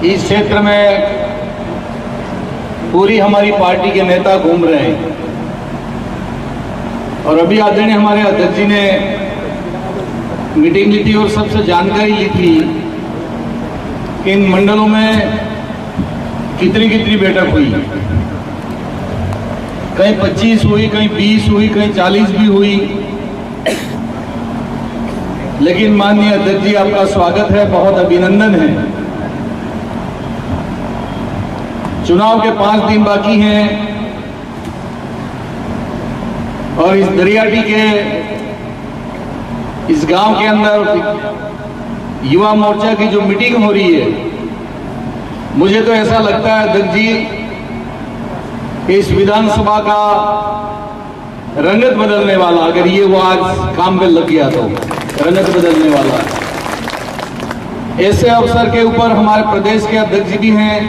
इस क्षेत्र में पूरी हमारी पार्टी के नेता घूम रहे हैं और अभी आदरणीय हमारे अध्यक्ष जी ने मीटिंग ली थी और सबसे जानकारी ली थी कि इन मंडलों में कितनी कितनी बैठक हुई। कहीं 25 हुई, कहीं 20 हुई, कहीं 40 भी हुई। लेकिन माननीय अध्यक्ष जी, आपका स्वागत है, बहुत अभिनंदन है। चुनाव के 5 दिन बाकी हैं और इस दरियाटी के इस गांव के अंदर युवा मोर्चा की जो मीटिंग हो रही है, मुझे तो ऐसा लगता है अध्यक्ष जी कि इस विधानसभा का रंगत बदलने वाला, अगर ये वो आज काम पे लग गया तो रंगत बदलने वाला है। ऐसे अवसर के ऊपर हमारे प्रदेश के अध्यक्ष जी भी हैं,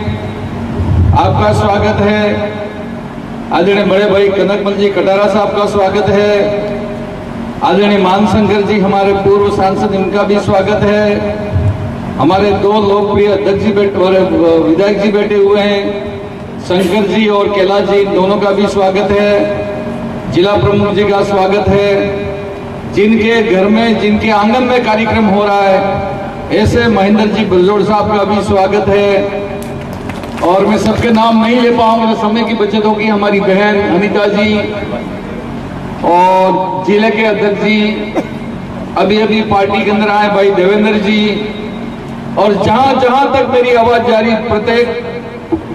आपका स्वागत है। आदरणीय बड़े भाई कनकमल जी कटारा साहब का स्वागत है। आदरणीय मानशंकर जी हमारे पूर्व सांसद, इनका भी स्वागत है। हमारे 2 लोकप्रिय अध्यक्ष जी विधायक जी बैठे हुए हैं, शंकर जी और कैलाश जी, दोनों का भी स्वागत है। जिला प्रमुख जी का स्वागत है। जिनके घर में, जिनके आंगन में कार्यक्रम हो रहा है, ऐसे महेंद्र जी बल्लोड़ साहब का भी स्वागत है। और मैं सबके नाम नहीं ले पाऊंगा, समय की बचत होगी। हमारी बहन अनिता जी और जिले के अध्यक्ष जी अभी अभी पार्टी के अंदर आए भाई देवेंद्र जी, और जहां जहां तक मेरी आवाज जा रही, प्रत्येक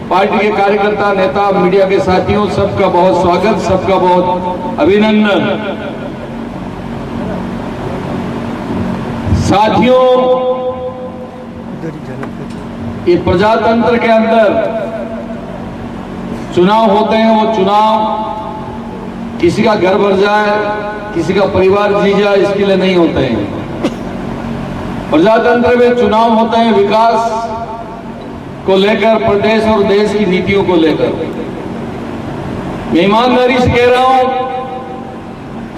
पार्टी के कार्यकर्ता, नेता, मीडिया के साथियों, सबका बहुत स्वागत, सबका बहुत अभिनंदन। साथियों, ये प्रजातंत्र के अंदर चुनाव होते हैं, वो चुनाव किसी का घर भर जाए, किसी का परिवार जी जाए, इसके लिए नहीं होते हैं। प्रजातंत्र में चुनाव होते हैं विकास को लेकर, प्रदेश और देश की नीतियों को लेकर। मैं ईमानदारी से कह रहा हूं,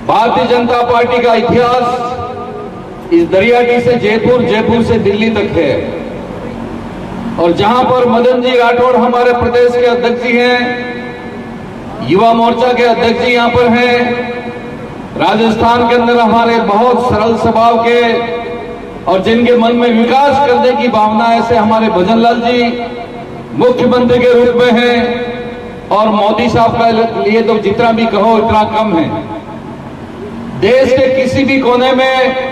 भारतीय जनता पार्टी का इतिहास इस दरियाटी से जयपुर, जयपुर से दिल्ली तक है। और जहां पर मदन जी राठौड़ हमारे प्रदेश के अध्यक्ष जी हैं, युवा मोर्चा के अध्यक्ष जी यहां पर हैं। राजस्थान के अंदर हमारे बहुत सरल स्वभाव के और जिनके मन में विकास करने की भावना है, ऐसे हमारे भजन लाल जी मुख्यमंत्री के रूप में हैं। और मोदी साहब का लिए तो जितना भी कहो इतना कम है। देश के किसी भी कोने में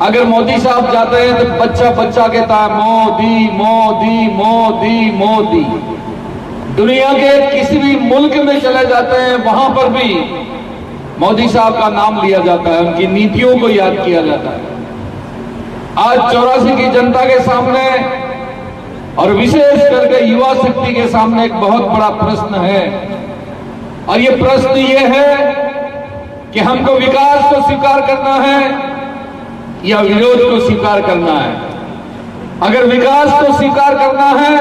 अगर मोदी साहब जाते हैं तो बच्चा बच्चा कहता है मोदी मोदी मोदी मोदी। दुनिया के किसी भी मुल्क में चले जाते हैं, वहां पर भी मोदी साहब का नाम लिया जाता है, उनकी नीतियों को याद किया जाता है। आज 84 की जनता के सामने और विशेष करके युवा शक्ति के सामने एक बहुत बड़ा प्रश्न है, और ये प्रश्न ये है कि हमको विकास को स्वीकार करना है या विरोध को स्वीकार करना है। अगर विकास को स्वीकार करना है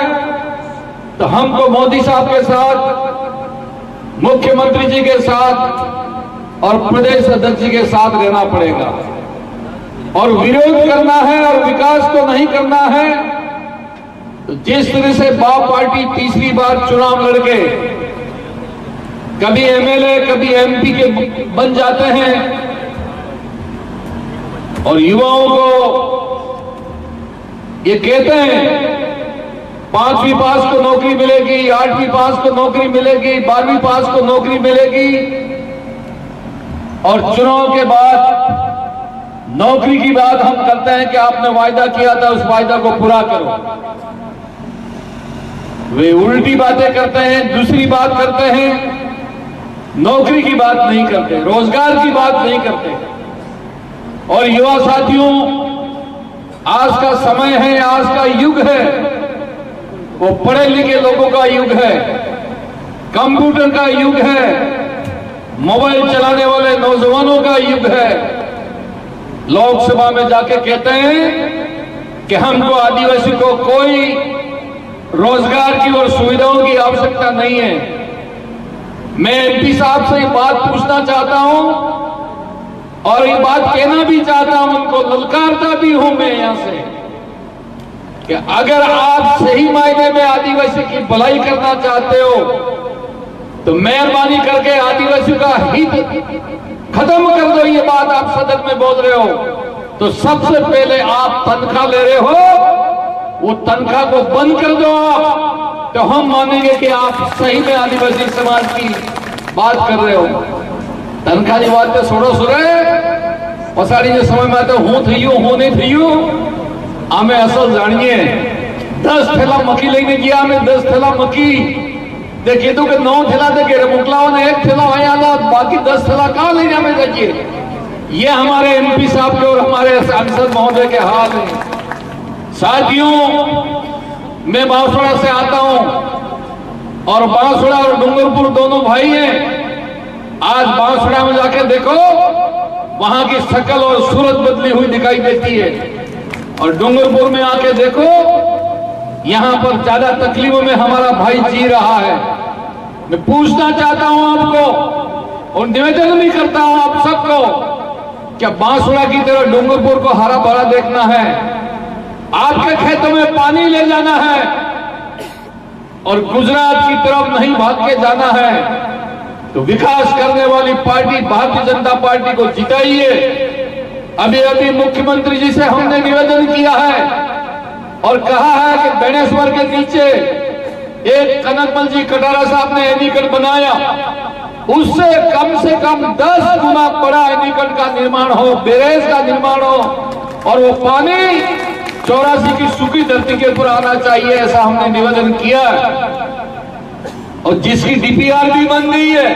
तो हमको मोदी साहब के साथ, मुख्यमंत्री जी के साथ और प्रदेश अध्यक्ष जी के साथ रहना पड़ेगा। और विरोध करना है और विकास को नहीं करना है तो जिस तरह से बाप पार्टी तीसरी बार चुनाव लड़के कभी एमएलए कभी एमपी के बन जाते हैं और युवाओं को ये कहते हैं 5वीं पास को नौकरी मिलेगी, 8वीं पास को नौकरी मिलेगी, 12वीं पास को नौकरी मिलेगी, और चुनाव के बाद नौकरी की बात हम करते हैं कि आपने वायदा किया था, उस वायदा को पूरा करो। वे उल्टी बातें करते हैं, दूसरी बात करते हैं, नौकरी की बात नहीं करते, रोजगार की बात नहीं करते। और युवा साथियों, आज का समय है, आज का युग है, वो पढ़े लिखे लोगों का युग है, कंप्यूटर का युग है, मोबाइल चलाने वाले नौजवानों का युग है। लोकसभा में जाके कहते हैं कि हमको आदिवासी को कोई रोजगार की और सुविधाओं की आवश्यकता नहीं है। मैं एमपी साहब से बात पूछना चाहता हूं और ये बात कहना भी चाहता हूं, उनको ललकारता भी हूं मैं यहां से कि अगर आप सही मायने में आदिवासी की भलाई करना चाहते हो तो मेहरबानी करके आदिवासियों का हित खत्म कर दो। ये बात आप सदन में बोल रहे हो तो सबसे पहले आप तनख्वाह ले रहे हो, वो तनख्वाह को बंद कर दो आप, तो हम मानेंगे कि आप सही में आदिवासी समाज की बात कर रहे हो। तनख्वाह की बात तो छोड़ो सुरे पछाड़ी जो समय में तो हूं थी हूं नहीं थी आमे असल जानिए 10 थैला मकी लेने गया हमें 10 थैला मकी दे कीधु के 9 थैला दे के मोकलाओ ने 1 थैला आया था बाकी 10 थैला कहां ले जाने जाइए। ये हमारे एमपी साहब के और हमारे सांसद महोदय के हाल है। साथियों, मैं बांसवाड़ा से आता हूं और बांसवाड़ा और डूंगरपुर दोनों भाई हैं। आज बांसवाड़ा में जाके देखो वहां की शक्ल और सूरत बदली हुई दिखाई देती है और डूंगरपुर में आके देखो यहां पर ज्यादा तकलीफों में हमारा भाई जी रहा है। मैं पूछना चाहता हूं आपको और निवेदन भी करता हूं आप सबको, क्या बांसवाड़ा की तरह डूंगरपुर को हरा भरा देखना है? आपके खेतों में पानी ले जाना है और गुजरात की तरफ नहीं भाग के जाना है तो विकास करने वाली पार्टी भारतीय जनता पार्टी को जिताइए। अभी अभी मुख्यमंत्री जी से हमने निवेदन किया है और कहा है कि गणेश्वर के नीचे एक कनकमल जी कटारा साहब ने एनीकट बनाया, उससे कम 10 गुना बड़ा एनीकट का निर्माण हो, बैरेज का निर्माण हो और वो पानी 84 की सूखी धरती के ऊपर आना चाहिए, ऐसा हमने निवेदन किया और जिसकी डीपीआर भी बन गई है।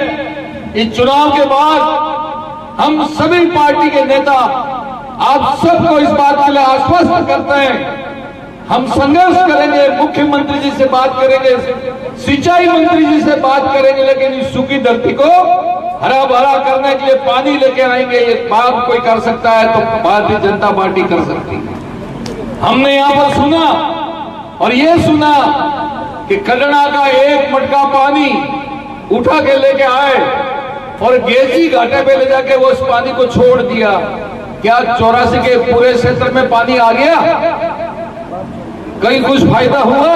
इस चुनाव के बाद हम सभी पार्टी के नेता आप सबको इस बात के लिए आश्वस्त करते हैं, हम संघर्ष करेंगे, मुख्यमंत्री जी से बात करेंगे, सिंचाई मंत्री जी से बात करेंगे, लेकिन इस सूखी धरती को हरा भरा करने के लिए पानी लेके आएंगे। ये बात कोई कर सकता है तो भारतीय जनता पार्टी कर सकती है। हमने यहां पर सुना और ये सुना कि कलना का एक मटका पानी उठा के लेके आए और गेजी घाटे पे ले जाके वो उस पानी को छोड़ दिया। क्या 84 के पूरे क्षेत्र में पानी आ गया? कहीं कुछ फायदा हुआ?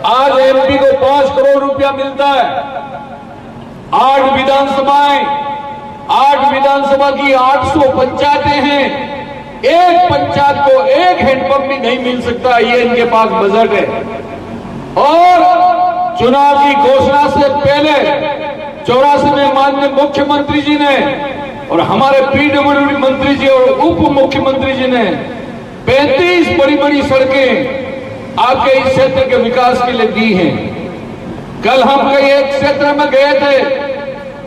आज एमपी को 5 करोड़ रुपया मिलता है। 8 विधानसभा की 800 पंचायतें हैं, एक पंचायत को एक हैंडपंप भी नहीं मिल सकता, ये इनके पास बजट है। और चुनाव की घोषणा से पहले 84 में माननीय मुख्यमंत्री जी ने और हमारे पीडब्ल्यूडी मंत्री जी और उप मुख्यमंत्री जी ने 35 बड़ी बड़ी सड़कें आपके इस क्षेत्र के विकास के लिए दी हैं। कल हम कई एक क्षेत्र में गए थे,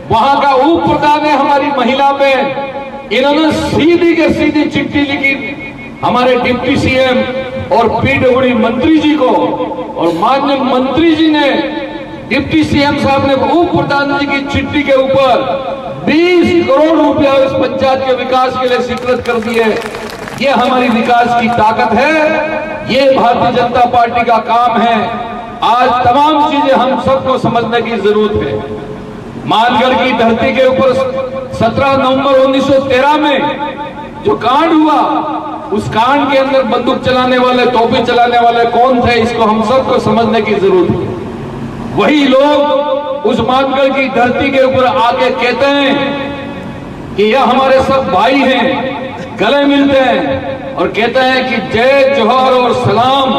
वहां का उप प्रधान है हमारी महिला में, इन्होंने सीधी के सीधी चिट्ठी लिखी हमारे डिप्टी सीएम और पीडब्ल्यूडी मंत्री जी को और माननीय मंत्री जी ने डिप्टी सीएम साहब ने उप प्रधान जी की चिट्ठी के ऊपर 20 करोड़ रुपया इस पंचायत के विकास के लिए स्वीकृत कर दिए। ये हमारी विकास की ताकत है, ये भारतीय जनता पार्टी का काम है। आज तमाम चीजें हम सबको समझने की जरूरत है। मानगढ़ की धरती के ऊपर 17 नवंबर 1913 में जो कांड हुआ, उस कांड के अंदर बंदूक चलाने वाले, तोपे चलाने वाले कौन थे, इसको हम सबको समझने की जरूरत है। वही लोग उस मानगढ़ की धरती के ऊपर आके कहते हैं कि यह हमारे सब भाई हैं, गले मिलते हैं और कहते हैं कि जय जोहर और सलाम।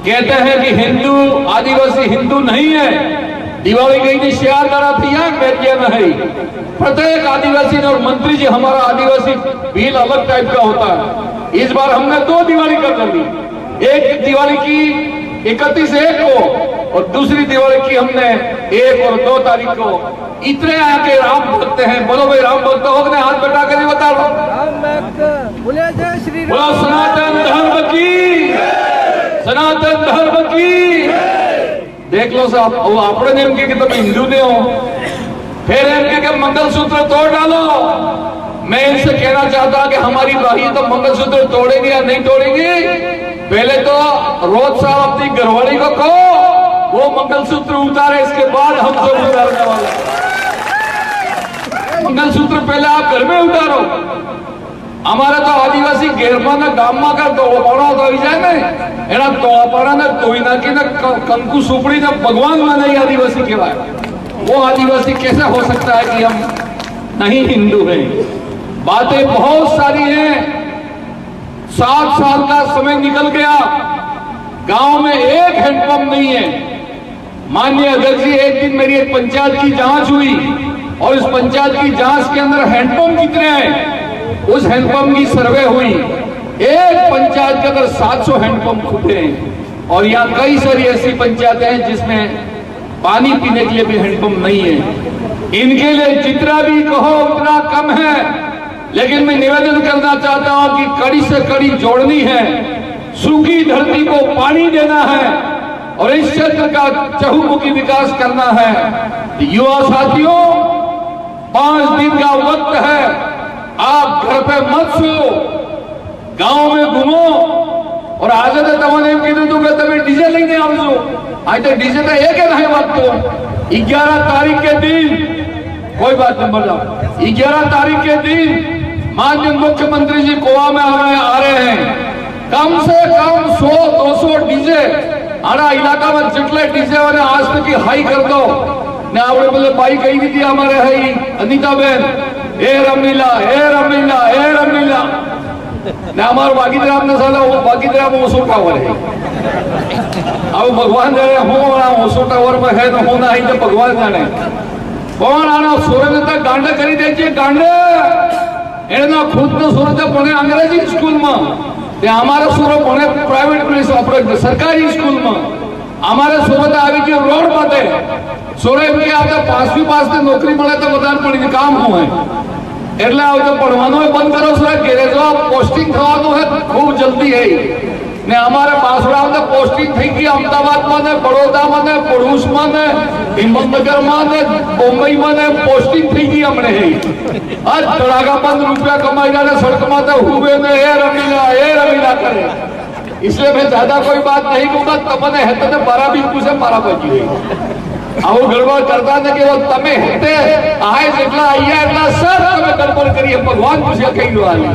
कहते हैं कि हिंदू आदिवासी हिंदू नहीं है। दिवाली गई थी शेयर करा थी या मेरिया नहीं। प्रत्येक आदिवासी ने और मंत्री जी हमारा आदिवासी बिल अलग टाइप का होता है। इस बार हमने 2 दिवाली कर दी, एक दिवाली की 31/1 को और दूसरी दिवाली की हमने 1 और 2 तारीख को। इतने आके राम भक्त हैं, बोलो भाई राम भक्त हो गए, हाथ बटा कर बता लो। बोले जय श्री राम। बोलो सनातन धर्म की, सनातन धर्म की। देख लो साहब, वो अपने नेम के तुम हिंदू ने हो, फिर इनके के मंगलसूत्र तोड़ डालो। मैं इनसे कहना चाहता कि हमारी भाई तो मंगलसूत्र तोड़ेंगे या नहीं तोड़ेंगे, पहले तो रोज साहब अपनी घरवाली को कहो वो मंगलसूत्र उतारे, इसके बाद हम सब उतारने वाले। मंगलसूत्र पहले आप घर में उतारो। અમારા તો આદિવાસી ઘેરમાંના ગામમાં કા તોળપાડા તો આવી જાય ને એના તોળપાડાને ધોઈ નાખીને કંકુ સુપડીને ભગવાનમાં નહીં आदिवासी કહેવાય। वो आदिवासी कैसे हो सकता है कि हम नहीं हिंदू हैं? बातें बहुत सारी हैं। 7 साल का समय निकल गया, गांव में एक हैंडपंप नहीं है। माननीय अध्यक्ष जी, एक दिन मेरी एक पंचायत की जांच हुई और इस पंचायत की जांच के अंदर हैंडपंप कितने हैं उस हैंडपंप की सर्वे हुई। एक पंचायत के अंदर 700 हैंडपंप खुले हैं और यहाँ कई सारी ऐसी पंचायतें हैं जिसमें पानी पीने के लिए भी हैंडपंप नहीं है। इनके लिए जितना भी कहो उतना कम है, लेकिन मैं निवेदन करना चाहता हूं कि कड़ी से कड़ी जोड़नी है, सूखी धरती को पानी देना है और इस क्षेत्र का चहुमुखी विकास करना है। युवा साथियों, 5 दिन का वक्त है, आप घर पे मत सो, गांव में घूमो और आज तमने एम कीधुं હતું કે તમે ડીજે લઈને આવજો। आज तो डीजे तो एक है नहीं बात। तो 11 तारीख के दिन कोई बात नहीं बोला, 11 तारीख के दिन माननीय मुख्यमंत्री जी गोवा में हमें आ रहे हैं। कम से कम 100-200 डीजे आना इलाका में जितने डीजे वाले आज तक की हाई कर दो ने आवड़े बोले बाई कही थी हमारे है अनिता बेन ए रमीला ए रमीला ए रमीला ने हमारे बागीदराम ने साला वो बागीदराम ओसो टावर है। अब भगवान जाने हूँ ओसो टावर में है तो होना ही तो भगवान जाने कौन आना सूरज तक गांडे करी दीजिए गांडे एना खुद ने सूरज पढ़े अंग्रेजी स्कूल में ते हमारे सूरज पढ़े प्राइवेट प्लेस अपने सरकारी स्कूल में हमारे सूरत આવી ગયો રોડ માટે सूरज के आता 5वीं पास से नौकरी મળે તો વધારે પડી કામ હોય એટલે આવ તો પઢવાનું બંધ કરો સર ઘરે જો પોસ્ટિંગ થવાનું है खूब जल्दी है ने हमारे बांसुड़ा में पोस्टिंग थी कि अहमदाबाद में बड़ौदा में भरूच में हिम्मतनगर में मुंबई में पोस्टिंग थी कि हमने है आज धड़ाकाबंद रुपया कमाई जाने सड़क में तो हुए ने ए रमीला करे। इसलिए मैं ज्यादा कोई बात नहीं कहूंगा। तमने हेते ने 12 बिंदु से 12 बजी गई આવું ગડબડ કરતા ને કે તમે હેતે આય જેટલા આયા એટલા સર તમે ગડબડ કરી ભગવાન પૂછે કઈ લો આલી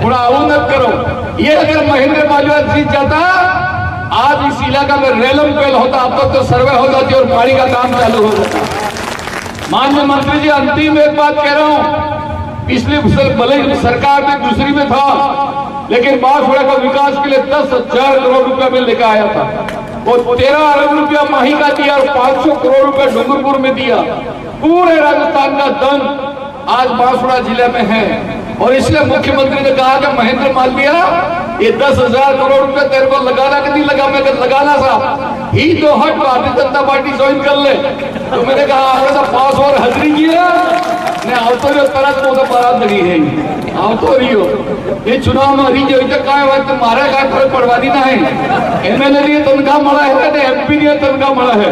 પણ આવું ન કરો। ये अगर महेंद्र बाजवा जीत जाता आज इस इलाका में रेलम पेल होता, अब तक तो सर्वे हो जाती और पानी का काम चालू हो जाता। माननीय मंत्री जी, अंतिम एक बात कह रहा हूं, पिछली भले सरकार में दूसरी में था लेकिन बांसवाड़ा का विकास के लिए 10,000 करोड़ रुपया में लेकर आया था। वो 13 अरब रुपया माही का दिया और 500 करोड़ रुपया डूंगरपुर में दिया। पूरे राजस्थान का धन आज बांसवाड़ा जिले में है और इसलिए मुख्यमंत्री ने कहा कि महेंद्र मालवीय ये 10,000 करोड़ रुपया तेरे को लगाना कि नहीं लगा। मैं लगाना साहब ही तो हट भारतीय जनता पार्टी ज्वाइन कर ले। तो मैंने कहा आपने तो 5 और हाजिरी किया ने आवतो जो तरत तो बारात लगी है आवतो रही हो ये चुनाव में हरी जो इतना काय बात मारे काय फर्क पड़वानी ना है। एमएलए ने तनख्वाह मिला है तो एमपी ने तनख्वाह मिला है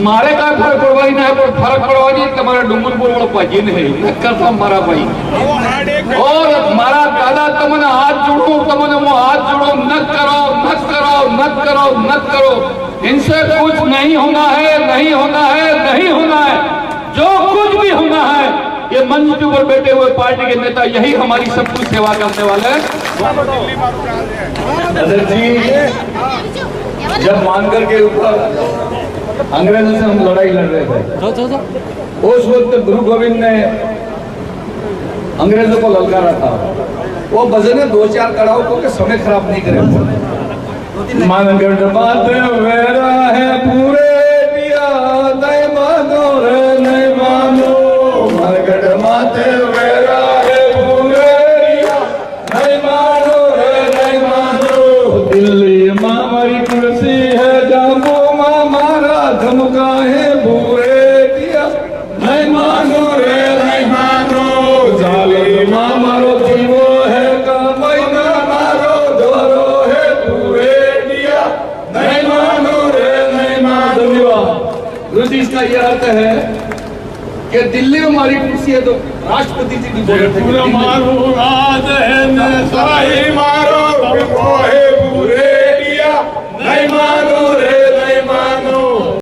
मारे काय फर्क पड़वानी ना है पर फर्क पड़वानी तुम्हारा डूंगरपुर वाला पाजी ने है नक्कर था मारा भाई और मारा दादा तुमने हाथ जोड़ो तुमने वो हाथ जोड़ो नक करो नक करो नक करो नक करो। इनसे कुछ नहीं होना है नहीं होना है नहीं होना है। जो कुछ भी होना है ये मंच के ऊपर बैठे हुए पार्टी के नेता यही हमारी सब कुछ सेवा करने वाले हैं। जी जब मानकर के ऊपर अंग्रेजों से हम लड़ाई लड़ रहे थे उस वक्त गुरु गोविंद ने अंग्रेजों को ललकारा था। वो भजन 2-4 कड़ाओ को के समय खराब नहीं करे। मानगढ़ बात वेरा है पूरे दिया नहीं मानो रे नहीं मानो मानगढ़ माते वेरा है पूरे दिया नहीं मानो रे नहीं मानो। दिल्ली मां हमारी कुर्सी है जामो मां मारा धमका है पूरे दिया नहीं मानो रे नहीं मानो। जाली मां मारो जीवो है कमाई ना मारो दोरो है पूरे दिया नहीं मानो रे नहीं मानो। धन्यवाद। इसका यह अर्थ है कि दिल्ली में हमारी कुर्सी है तो राष्ट्रपति जी की मारो राज है मारो